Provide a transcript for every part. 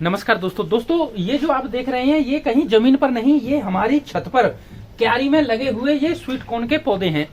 नमस्कार दोस्तों, ये जो आप देख रहे हैं ये कहीं जमीन पर नहीं, ये हमारी छत पर क्यारी में लगे हुए ये स्वीट कॉर्न के पौधे हैं।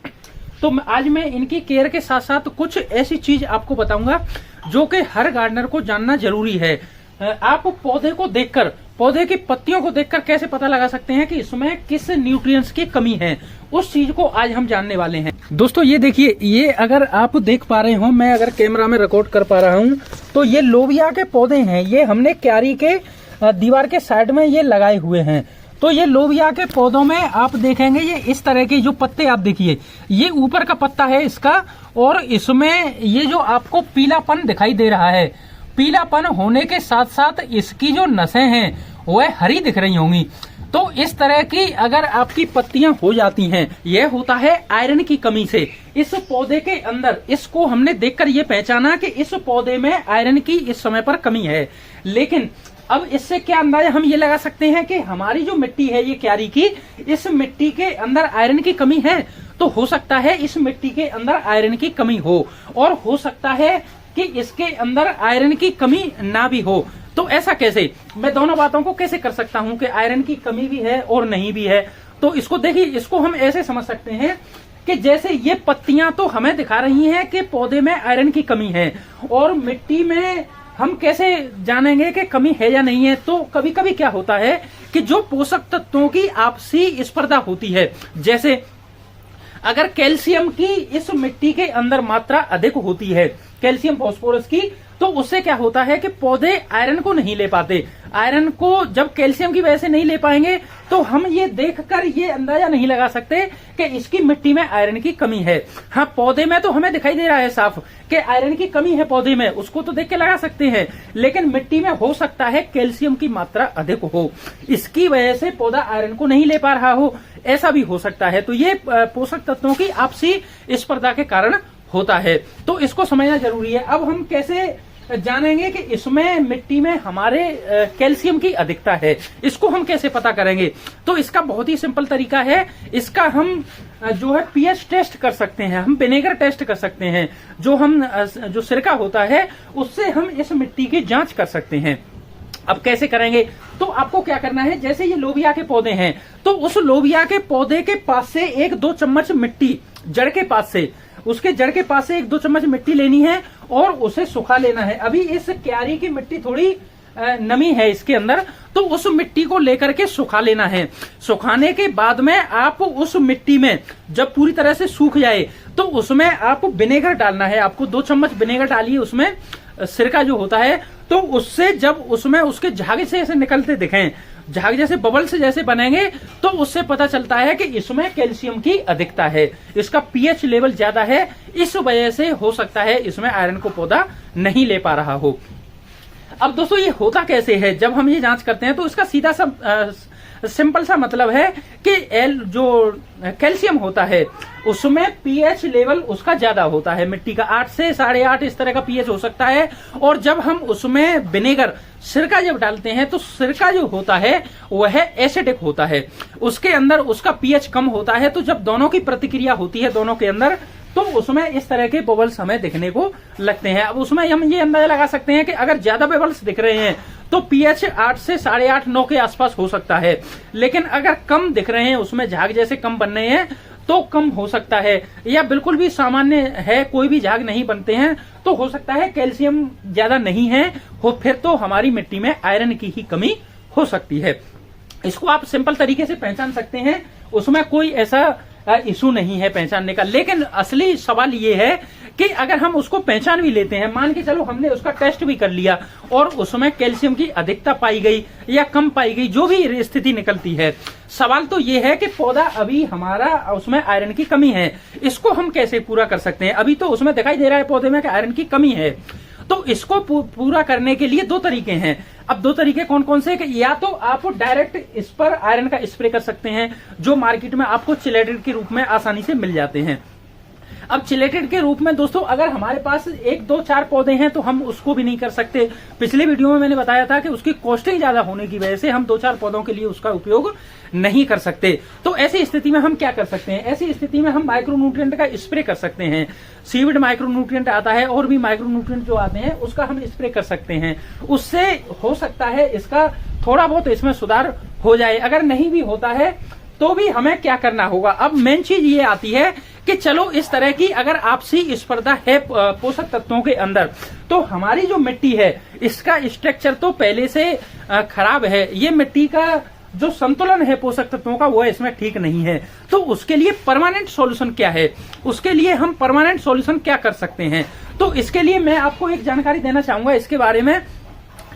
तो आज मैं इनकी केयर के साथ साथ कुछ ऐसी चीज आपको बताऊंगा जो कि हर गार्डनर को जानना जरूरी है। आप पौधे को देखकर, पौधे की पत्तियों को देखकर कैसे पता लगा सकते हैं कि इसमें किस न्यूट्रिएंट्स की कमी है, उस चीज को आज हम जानने वाले हैं। दोस्तों ये देखिए, ये अगर आप देख पा रहे हो, मैं अगर कैमरा में रिकॉर्ड कर पा रहा हूं तो ये लोबिया के पौधे हैं। ये हमने क्यारी के दीवार के साइड में ये लगाए हुए हैं। तो ये लोबिया के पौधों में आप देखेंगे ये इस तरह के जो पत्ते आप देखिए, ये ऊपर का पत्ता है इसका, और इसमें ये जो आपको पीलापन दिखाई दे रहा है, पीलापन होने के साथ साथ इसकी जो नसें हैं वह हरी दिख रही होंगी। तो इस तरह की अगर आपकी पत्तियां हो जाती हैं, यह होता है आयरन की कमी से। इस पौधे के अंदर इसको हमने देखकर ये पहचाना कि इस पौधे में आयरन की इस समय पर कमी है। लेकिन अब इससे क्या अंदाजा हम ये लगा सकते हैं कि हमारी जो मिट्टी है ये क्यारी की, इस मिट्टी के अंदर आयरन की कमी है। तो हो सकता है इस मिट्टी के अंदर आयरन की कमी हो, और हो सकता है कि इसके अंदर आयरन की कमी ना भी हो। तो ऐसा कैसे, मैं दोनों बातों को कैसे कर सकता हूं कि आयरन की कमी भी है और नहीं भी है। तो इसको देखिए, इसको हम ऐसे समझ सकते हैं कि जैसे ये पत्तियां तो हमें दिखा रही हैं कि पौधे में आयरन की कमी है, और मिट्टी में हम कैसे जानेंगे कि कमी है या नहीं है। तो कभी कभी क्या होता है कि जो पोषक तत्वों की आपसी स्पर्धा होती है, जैसे अगर कैल्शियम की इस मिट्टी के अंदर मात्रा अधिक होती है, कैल्शियम फास्फोरस की, तो उससे क्या होता है कि पौधे आयरन को नहीं ले पाते। आयरन को जब कैल्शियम की वजह से नहीं ले पाएंगे तो हम ये देखकर ये अंदाजा नहीं लगा सकते कि इसकी मिट्टी में आयरन की कमी है। हाँ, पौधे में तो हमें दिखाई दे रहा है साफ कि आयरन की कमी है पौधे में, उसको तो देख के लगा सकते हैं। लेकिन मिट्टी में हो सकता है कैल्शियम की मात्रा अधिक हो, इसकी वजह से पौधा आयरन को नहीं ले पा रहा हो, ऐसा भी हो सकता है। तो ये पोषक तत्वों की आपसी स्पर्धा के कारण होता है, तो इसको समझना जरूरी है। अब हम कैसे जानेंगे कि इसमें मिट्टी में हमारे कैल्शियम की अधिकता है, इसको हम कैसे पता करेंगे। तो इसका बहुत ही सिंपल तरीका है। इसका हम जो है पीएच टेस्ट कर सकते हैं, हम विनेगर टेस्ट कर सकते हैं। जो सिरका होता है उससे हम इस मिट्टी की जांच कर सकते हैं। अब कैसे करेंगे, तो आपको क्या करना है, जैसे ये लोबिया के पौधे हैं तो उस लोबिया के पौधे के पास से 1-2 चम्मच मिट्टी, जड़ के पास से, उसके जड़ के पास से 1-2 चम्मच मिट्टी लेनी है और उसे सुखा लेना है। अभी इस क्यारी की मिट्टी थोड़ी नमी है इसके अंदर, तो उस मिट्टी को लेकर के सुखा लेना है। सुखाने के बाद में आप उस मिट्टी में जब पूरी तरह से सूख जाए तो उसमें आप विनेगर डालना है। आपको 2 चम्मच विनेगर डालिए उसमें, सिरका जो होता है, तो उससे जब उसमें उसके झागे से ऐसे निकलते दिखें, झाग जैसे बबल्स जैसे बनेंगे, तो उससे पता चलता है कि इसमें कैल्शियम की अधिकता है, इसका पीएच लेवल ज्यादा है। इस वजह से हो सकता है इसमें आयरन को पौधा नहीं ले पा रहा हो। अब दोस्तों ये होता कैसे है, जब हम ये जांच करते हैं तो इसका सीधा सा सिंपल सा मतलब है कि जो कैल्शियम होता है उसमें पीएच लेवल उसका ज्यादा होता है, मिट्टी का 8 से 8.5 इस तरह का पीएच हो सकता है। और जब हम उसमें विनेगर, सिरका जब डालते हैं तो सिरका जो होता है वह एसिडिक होता है, उसके अंदर उसका पीएच कम होता है। तो जब दोनों की प्रतिक्रिया होती है दोनों के अंदर, तो उसमें इस तरह के बबल्स हमें दिखने को लगते हैं। अब उसमें हम ये अंदाजा लगा सकते हैं कि अगर ज्यादा बबल्स दिख रहे हैं तो पीएच 8 से 8.5-9 के आसपास हो सकता है। लेकिन अगर कम दिख रहे हैं, उसमें झाग जैसे कम बन रहे हैं, तो कम हो सकता है, या बिल्कुल भी सामान्य है, कोई भी झाग नहीं बनते हैं, तो हो सकता है कैल्शियम ज्यादा नहीं है हो, फिर तो हमारी मिट्टी में आयरन की ही कमी हो सकती है। इसको आप सिंपल तरीके से पहचान सकते हैं, उसमें कोई ऐसा इशू नहीं है पहचानने का। लेकिन असली सवाल ये है कि अगर हम उसको पहचान भी लेते हैं, मान के चलो हमने उसका टेस्ट भी कर लिया और उसमें कैल्शियम की अधिकता पाई गई या कम पाई गई, जो भी स्थिति निकलती है, सवाल तो ये है कि पौधा अभी हमारा उसमें आयरन की कमी है, इसको हम कैसे पूरा कर सकते हैं। अभी तो उसमें दिखाई दे रहा है पौधे में कि आयरन की कमी है, तो इसको पूरा करने के लिए 2 तरीके हैं। अब 2 तरीके कौन कौन से, या तो आप डायरेक्ट इस पर आयरन का स्प्रे कर सकते हैं, जो मार्केट में आपको चिलेटेड के रूप में आसानी से मिल जाते हैं। अब चिलेटेड के रूप में दोस्तों अगर हमारे पास 1, 2, 4 पौधे हैं तो हम उसको भी नहीं कर सकते। पिछले वीडियो में मैंने बताया था कि उसकी कॉस्टिंग ज्यादा होने की वजह से हम 2, 4 पौधों के लिए उसका उपयोग नहीं कर सकते। तो ऐसी स्थिति में हम क्या कर सकते हैं? ऐसी स्थिति में हम माइक्रोन्यूट्रिएंट का स्प्रे कर सकते हैं। सीविड माइक्रोन्यूट्रिएंट आता है और भी माइक्रोन्यूट्रिएंट जो आते हैं उसका हम स्प्रे कर सकते हैं। उससे हो सकता है इसका थोड़ा बहुत इसमें सुधार हो जाए। अगर नहीं भी होता है तो भी हमें क्या करना होगा? अब मेन चीज ये आती है कि चलो इस तरह की अगर आपसी स्पर्धा है पोषक तत्वों के अंदर, तो हमारी जो मिट्टी है इसका स्ट्रक्चर तो पहले से खराब है। ये मिट्टी का जो संतुलन है पोषक तत्वों का वो इसमें ठीक नहीं है। तो उसके लिए परमानेंट सॉल्यूशन क्या है? उसके लिए हम परमानेंट सॉल्यूशन क्या कर सकते हैं? तो इसके लिए मैं आपको एक जानकारी देना चाहूंगा इसके बारे में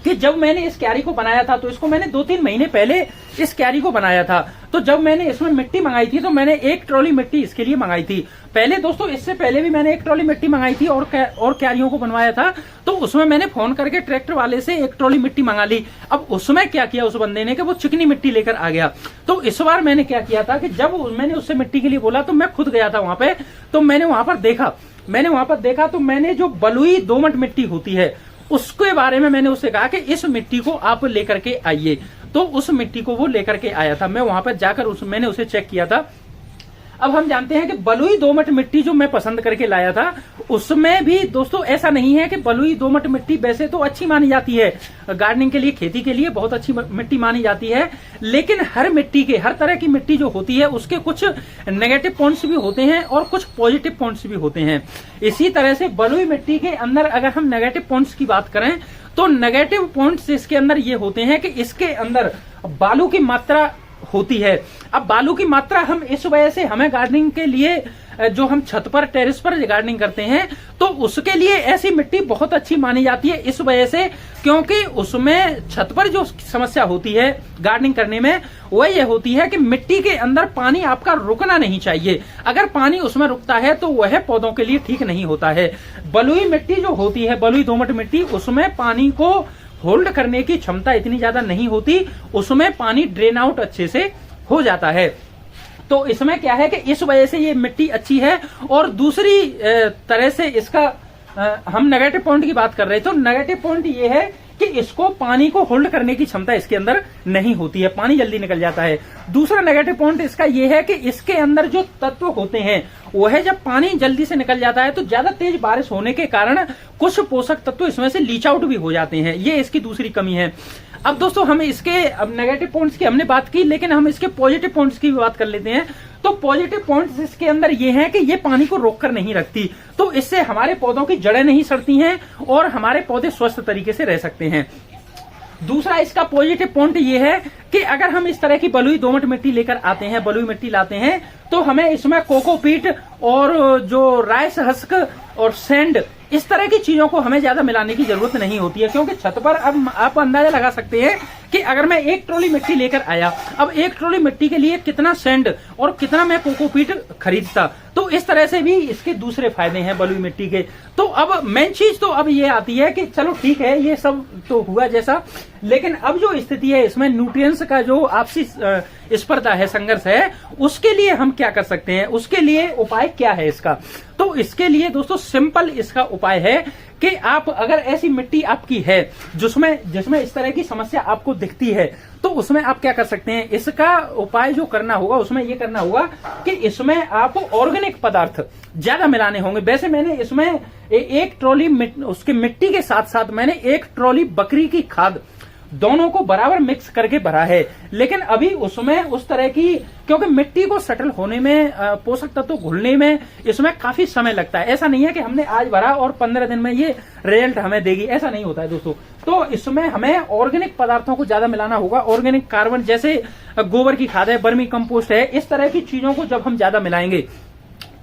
कि जब मैंने इस क्यारी को बनाया था तो इसको मैंने 2-3 महीने पहले इस क्यारी को बनाया था। तो जब मैंने इसमें मिट्टी मंगाई थी तो मैंने 1 ट्रॉली मिट्टी इसके लिए मंगाई थी। पहले दोस्तों इससे पहले भी मैंने 1 ट्रॉली मिट्टी मंगाई थी और क्यारियों को बनवाया था। तो उसमें मैंने फोन करके ट्रैक्टर वाले से 1 ट्रॉली मिट्टी मंगा ली। अब उसमें क्या किया उस बंदे ने कि वो चिकनी मिट्टी लेकर आ गया। तो इस बार मैंने क्या किया था कि जब मैंने उससे मिट्टी के लिए बोला तो मैं खुद गया था वहां पे। तो मैंने वहां पर देखा तो मैंने जो बलुई दोमट मिट्टी होती है उसके बारे में मैंने उससे कहा कि इस मिट्टी को आप लेकर के आइए। तो उस मिट्टी को वो लेकर के आया था। मैं वहां पर जाकर मैंने उसे चेक किया था। अब हम जानते हैं कि बलुई दोमट मिट्टी जो मैं पसंद करके लाया था उसमें भी दोस्तों ऐसा नहीं है कि बलुई दोमट मिट्टी वैसे तो अच्छी मानी जाती है, गार्डनिंग के लिए, खेती के लिए बहुत अच्छी मिट्टी मानी जाती है। लेकिन हर मिट्टी के, हर तरह की मिट्टी जो होती है उसके कुछ नेगेटिव पॉइंट्स भी होते हैं और कुछ पॉजिटिव पॉइंट्स भी होते हैं। इसी तरह से बलुई मिट्टी के अंदर अगर हम नेगेटिव पॉइंट्स की बात करें तो नेगेटिव पॉइंट्स इसके अंदर ये होते हैं कि इसके अंदर बालू की मात्रा होती है। अब बालू की मात्रा हम इस वजह से हमें गार्डनिंग के लिए, जो हम छत पर टेरेस पर गार्डनिंग करते हैं तो उसके लिए ऐसी मिट्टी बहुत अच्छी मानी जाती है इस वजह से, क्योंकि उसमें छत पर जो समस्या होती है गार्डनिंग करने में वह यह होती है कि मिट्टी के अंदर पानी आपका रुकना नहीं चाहिए। अगर पानी उसमें रुकता है तो वह पौधों के लिए ठीक नहीं होता है। बलुई मिट्टी जो होती है, बलुई दोमट मिट्टी, उसमें पानी को होल्ड करने की क्षमता इतनी ज्यादा नहीं होती, उसमें पानी ड्रेन आउट अच्छे से हो जाता है। तो इसमें क्या है कि इस वजह से ये मिट्टी अच्छी है। और दूसरी तरह से इसका हम नेगेटिव पॉइंट की बात कर रहे हैं, तो नेगेटिव पॉइंट ये है कि इसको पानी को होल्ड करने की क्षमता इसके अंदर नहीं होती है, पानी जल्दी निकल जाता है। दूसरा नेगेटिव पॉइंट इसका ये है कि इसके अंदर जो तत्व होते हैं वह जब पानी जल्दी से निकल जाता है तो ज्यादा तेज बारिश होने के कारण कुछ पोषक तत्व इसमें से लीच आउट भी हो जाते हैं। ये इसकी दूसरी कमी है। अब दोस्तों हम इसके, अब नेगेटिव पॉइंट्स की हमने बात की, लेकिन हम इसके पॉजिटिव पॉइंट्स की भी बात कर लेते हैं। तो पॉजिटिव पॉइंट्स इसके अंदर ये हैं कि ये पानी को रोक कर नहीं रखती, तो इससे हमारे पौधों की जड़ें नहीं सड़ती हैं और हमारे पौधे स्वस्थ तरीके से रह सकते हैं। दूसरा इसका पॉजिटिव पॉइंट ये है कि अगर हम इस तरह की बलुई दोमट मिट्टी लेकर आते हैं, बलुई मिट्टी लाते हैं, तो हमें इसमें कोकोपीट और जो राइस हस्क और सैंड, इस तरह की चीजों को हमें ज्यादा मिलाने की जरूरत नहीं होती है। क्योंकि छत पर अब आप अंदाजा लगा सकते हैं कि अगर मैं 1 ट्रॉली मिट्टी लेकर आया, अब 1 ट्रॉली मिट्टी के लिए कितना सैंड और कितना मैं कोकोपीट खरीदता। तो इस तरह से भी इसके दूसरे फायदे हैं बलुई मिट्टी के। तो अब मेन चीज तो अब ये आती है कि चलो ठीक है, ये सब तो हुआ जैसा, लेकिन अब जो स्थिति है इसमें न्यूट्रिएंट्स का जो आपसी स्पर्धा है, संघर्ष है, उसके लिए हम क्या कर सकते हैं? उसके लिए उपाय क्या है इसका? तो इसके लिए दोस्तों सिंपल इसका उपाय है कि आप अगर ऐसी मिट्टी आपकी है जिसमें इस तरह की समस्या आपको दिखती है, तो उसमें आप क्या कर सकते हैं? इसका उपाय जो करना होगा उसमें ये करना होगा कि इसमें आप ऑर्गेनिक पदार्थ ज्यादा मिलाने होंगे। वैसे मैंने इसमें 1 ट्रॉली उसके मिट्टी के साथ साथ मैंने 1 ट्रॉली बकरी की खाद, दोनों को बराबर मिक्स करके भरा है। लेकिन अभी उसमें उस तरह की, क्योंकि मिट्टी को सेटल होने में, पोषक तत्व घुलने में इसमें काफी समय लगता है। ऐसा नहीं है कि हमने आज भरा और 15 दिन में ये रिजल्ट हमें देगी, ऐसा नहीं होता है दोस्तों। तो इसमें हमें ऑर्गेनिक पदार्थों को ज्यादा मिलाना होगा। ऑर्गेनिक कार्बन, जैसे गोबर की खाद है, वर्मी कंपोस्ट है, इस तरह की चीजों को जब हम ज्यादा मिलाएंगे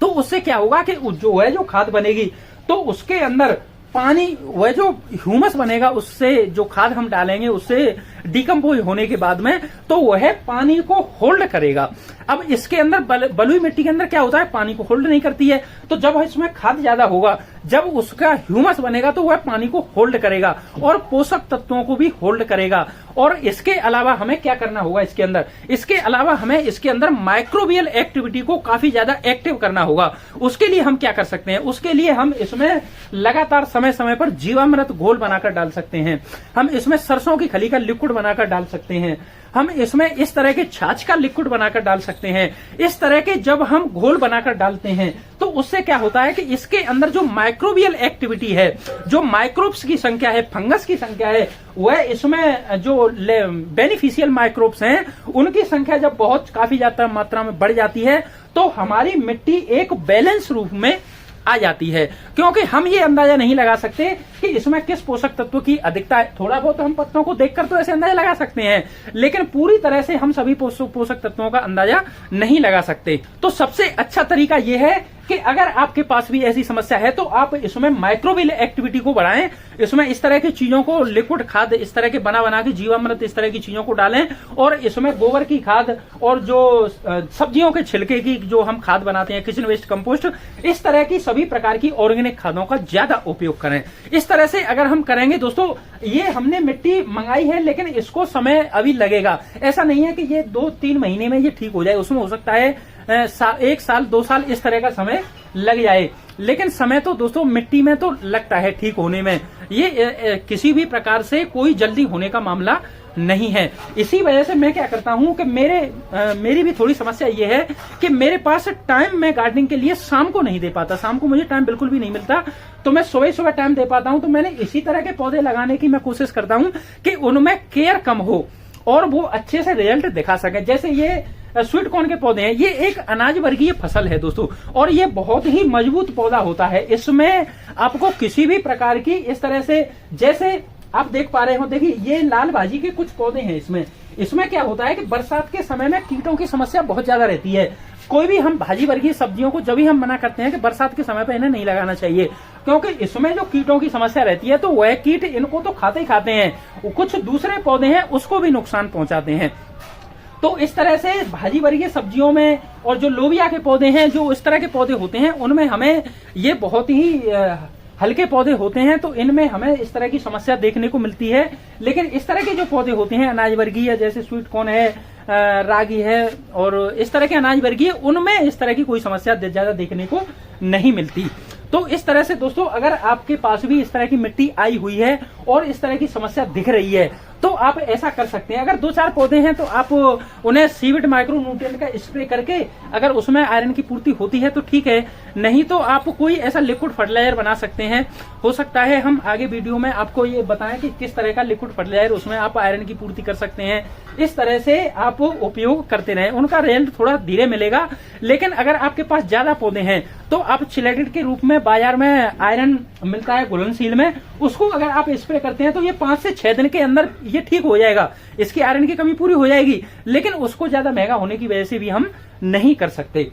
तो उससे क्या होगा कि जो है जो खाद बनेगी तो उसके अंदर पानी वह जो ह्यूमस बनेगा उससे जो खाद हम डालेंगे उससे डिकम्पोज होने के बाद में तो वह पानी को होल्ड करेगा। अब इसके अंदर बलुई मिट्टी के अंदर क्या होता है, पानी को होल्ड नहीं करती है, तो जब इसमें खाद ज्यादा होगा, जब उसका ह्यूमस बनेगा तो वह पानी को होल्ड करेगा और पोषक तत्वों को भी होल्ड करेगा। और इसके अलावा हमें क्या करना होगा इसके अंदर, इसके अलावा हमें इसके अंदर माइक्रोबियल एक्टिविटी को काफी ज्यादा एक्टिव करना होगा। उसके लिए हम क्या कर सकते हैं, उसके लिए हम इसमें लगातार समय समय पर जीवामृत घोल बनाकर डाल सकते हैं, हम इसमें सरसों की खली का लिक्विड बनाकर डाल सकते हैं, हम इसमें इस तरह के छाछ का लिक्विड बनाकर डाल सकते हैं। इस तरह के जब हम घोल बनाकर डालते हैं तो उससे क्या होता है कि इसके अंदर जो माइक्रोबियल एक्टिविटी है, जो माइक्रोब्स की संख्या है, फंगस की संख्या है, वह इसमें जो बेनिफिशियल माइक्रोब्स हैं उनकी संख्या जब बहुत काफी ज्यादा मात्रा में बढ़ जाती है तो हमारी मिट्टी एक बैलेंस रूप में आ जाती है। क्योंकि हम ये अंदाजा नहीं लगा सकते कि इसमें किस पोषक तत्व की अधिकता है, थोड़ा बहुत हम पत्तों को देखकर तो ऐसे अंदाजा लगा सकते हैं, लेकिन पूरी तरह से हम सभी पोषक तत्वों का अंदाजा नहीं लगा सकते। तो सबसे अच्छा तरीका यह है कि अगर आपके पास भी ऐसी समस्या है तो आप इसमें माइक्रोबियल एक्टिविटी को बढ़ाएं, इसमें इस तरह की चीजों को, लिक्विड खाद इस तरह के बना के, जीवामृत इस तरह की चीजों को डालें और इसमें गोबर की खाद और जो सब्जियों के छिलके की जो हम खाद बनाते हैं, किचन वेस्ट कंपोस्ट, इस तरह की सभी प्रकार की ऑर्गेनिक खादों का ज्यादा उपयोग करें। इस तरह से अगर हम करेंगे दोस्तों, ये हमने मिट्टी मंगाई है लेकिन इसको समय अभी लगेगा, ऐसा नहीं है कि ये 2-3 महीने में ये ठीक हो जाए, उसमें हो सकता है 1 साल 2 साल इस तरह का समय लग जाए, लेकिन समय तो दोस्तों मिट्टी में तो लगता है ठीक होने में, ये किसी भी प्रकार से कोई जल्दी होने का मामला नहीं है। इसी वजह से मैं क्या करता हूं कि मेरी भी थोड़ी समस्या ये है कि मेरे पास टाइम मैं गार्डनिंग के लिए शाम को नहीं दे पाता, शाम को मुझे टाइम बिल्कुल भी नहीं मिलता, तो मैं सुबह टाइम दे पाता हूं। तो मैंने इसी तरह के पौधे लगाने की मैं कोशिश करता हूं कि उनमें केयर कम हो और वो अच्छे से रिजल्ट दिखा सके। जैसे ये स्वीट कॉर्न के पौधे हैं, ये एक अनाज वर्गीय फसल है दोस्तों, और ये बहुत ही मजबूत पौधा होता है। इसमें आपको किसी भी प्रकार की इस तरह से, जैसे आप देख पा रहे हो, देखिए ये लाल भाजी के कुछ पौधे हैं, इसमें क्या होता है कि बरसात के समय में कीटों की समस्या बहुत ज्यादा रहती है। कोई भी हम भाजी वर्गीय सब्जियों को जब भी हम मना करते हैं कि बरसात के समय पर इन्हें नहीं लगाना चाहिए, क्योंकि इसमें जो कीटों की समस्या रहती है तो वह कीट इनको तो खाते ही खाते हैं, कुछ दूसरे पौधे हैं उसको भी नुकसान पहुंचाते हैं। तो इस तरह से भाजी वर्गीय सब्जियों में और जो लोबिया के पौधे हैं, जो इस तरह के पौधे होते हैं, उनमें हमें ये बहुत ही हल्के पौधे होते हैं तो इनमें हमें इस तरह की समस्या देखने को मिलती है। लेकिन इस तरह के जो पौधे होते हैं अनाज वर्गीय, जैसे स्वीट कॉर्न है, रागी है और इस तरह के अनाज वर्गीय, उनमें इस तरह की कोई समस्या ज्यादा देखने को नहीं मिलती। तो इस तरह से दोस्तों, अगर आपके पास भी इस तरह की मिट्टी आई हुई है और इस तरह की समस्या दिख रही है तो आप ऐसा कर सकते हैं। अगर 2-4 पौधे हैं तो आप उन्हें सीविड माइक्रो न्यूट्रिएंट का स्प्रे करके अगर उसमें आयरन की पूर्ति होती है तो ठीक है, नहीं तो आप कोई ऐसा लिक्विड फर्टिलाइजर बना सकते हैं। हो सकता है हम आगे वीडियो में आपको ये बताएं कि किस तरह का लिक्विड फर्टिलाइजर उसमें आप आयरन की पूर्ति कर सकते हैं। इस तरह से आप उपयोग करते रहें, उनका रिजल्ट थोड़ा धीरे मिलेगा। लेकिन अगर आपके पास ज्यादा पौधे हैं तो आप चिलेटेड के रूप में बाजार में आयरन मिलता है घुलनशील में, उसको अगर आप स्प्रे करते हैं तो ये 5 से 6 दिन के अंदर ये ठीक हो जाएगा, इसकी आयरन की कमी पूरी हो जाएगी। लेकिन उसको ज्यादा महंगा होने की वजह से भी हम नहीं कर सकते।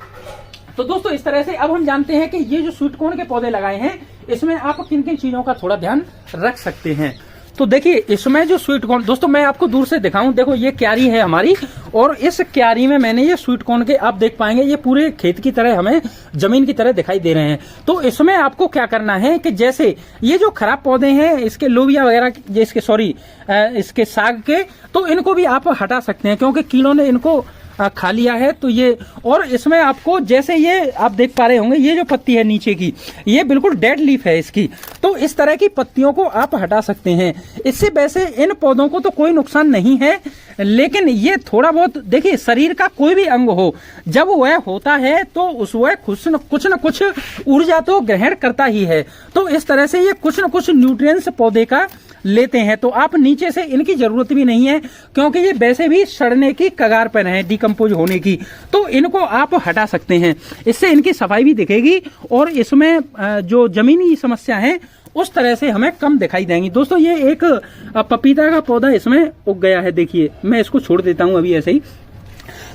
तो दोस्तों, इस तरह से अब हम जानते हैं कि ये जो स्वीट कॉर्न के पौधे लगाए हैं इसमें आप किन किन चीजों का थोड़ा ध्यान रख सकते हैं। तो देखिए, इसमें जो स्वीट कॉर्न, दोस्तों मैं आपको दूर से दिखाऊं, देखो ये क्यारी है हमारी, और इस क्यारी में मैंने ये स्वीट कॉर्न के, आप देख पाएंगे ये पूरे खेत की तरह, हमें जमीन की तरह दिखाई दे रहे हैं। तो इसमें आपको क्या करना है कि जैसे ये जो खराब पौधे हैं, इसके लोबिया वगैरह, इसके साग के, तो इनको भी आप हटा सकते हैं क्योंकि कीड़ों ने इनको खा लिया है। तो ये, और इसमें आपको जैसे ये आप देख पा रहे होंगे, ये जो पत्ती है नीचे की, ये बिल्कुल डेड लीफ है इसकी, तो इस तरह की पत्तियों को आप हटा सकते हैं। इससे वैसे इन पौधों को तो कोई नुकसान नहीं है, लेकिन ये थोड़ा बहुत, देखिए शरीर का कोई भी अंग हो, जब वह होता है तो वह कुछ न कुछ ऊर्जा तो ग्रहण करता ही है। तो इस तरह से ये कुछ न कुछ न्यूट्रिएंट्स पौधे का लेते हैं। तो आप नीचे से इनकी जरूरत भी नहीं है क्योंकि ये वैसे भी सड़ने की कगार पर हैं, डिकम्पोज होने की, तो इनको आप हटा सकते हैं। इससे इनकी सफाई भी दिखेगी और इसमें जो जमीनी समस्या है उस तरह से हमें कम दिखाई देंगी। दोस्तों, ये एक पपीता का पौधा इसमें उग गया है, देखिए मैं इसको छोड़ देता हूं अभी ऐसे ही।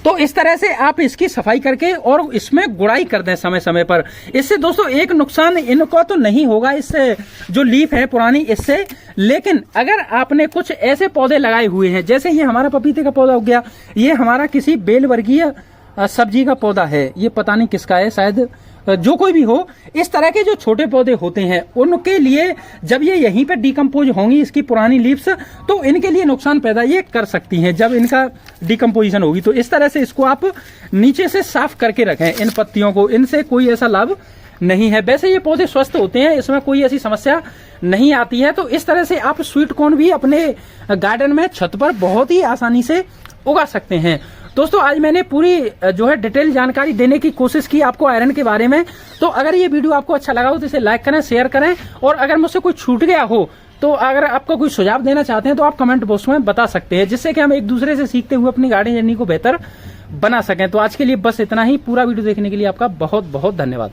तो इस तरह से आप इसकी सफाई करके और इसमें गुड़ाई कर दें समय समय पर। इससे दोस्तों एक नुकसान इनको तो नहीं होगा, इससे जो लीफ है पुरानी इससे, लेकिन अगर आपने कुछ ऐसे पौधे लगाए हुए हैं, जैसे ये हमारा पपीते का पौधा हो गया, ये हमारा किसी बेल वर्गीय सब्जी का पौधा है, ये पता नहीं किसका है, शायद जो कोई भी हो, इस तरह के जो छोटे पौधे होते हैं उनके लिए जब ये यहीं पे डिकम्पोज होंगी इसकी पुरानी लीव्स, तो इनके लिए नुकसान पैदा ये कर सकती हैं जब इनका डिकम्पोजिशन होगी। तो इस तरह से इसको आप नीचे से साफ करके रखें इन पत्तियों को, इनसे कोई ऐसा लाभ नहीं है। वैसे ये पौधे स्वस्थ होते हैं, इसमें कोई ऐसी समस्या नहीं आती है। तो इस तरह से आप स्वीट कॉर्न भी अपने गार्डन में छत पर बहुत ही आसानी से उगा सकते हैं। दोस्तों आज मैंने पूरी जो है डिटेल जानकारी देने की कोशिश की आपको आयरन के बारे में। तो अगर ये वीडियो आपको अच्छा लगा हो तो इसे लाइक करें, शेयर करें, और अगर मुझसे कोई छूट गया हो तो अगर आपको कोई सुझाव देना चाहते हैं तो आप कमेंट बॉक्स में बता सकते हैं, जिससे कि हम एक दूसरे से सीखते हुए अपनी गार्डन जर्नी को बेहतर बना सकें। तो आज के लिए बस इतना ही। पूरा वीडियो देखने के लिए आपका बहुत बहुत धन्यवाद।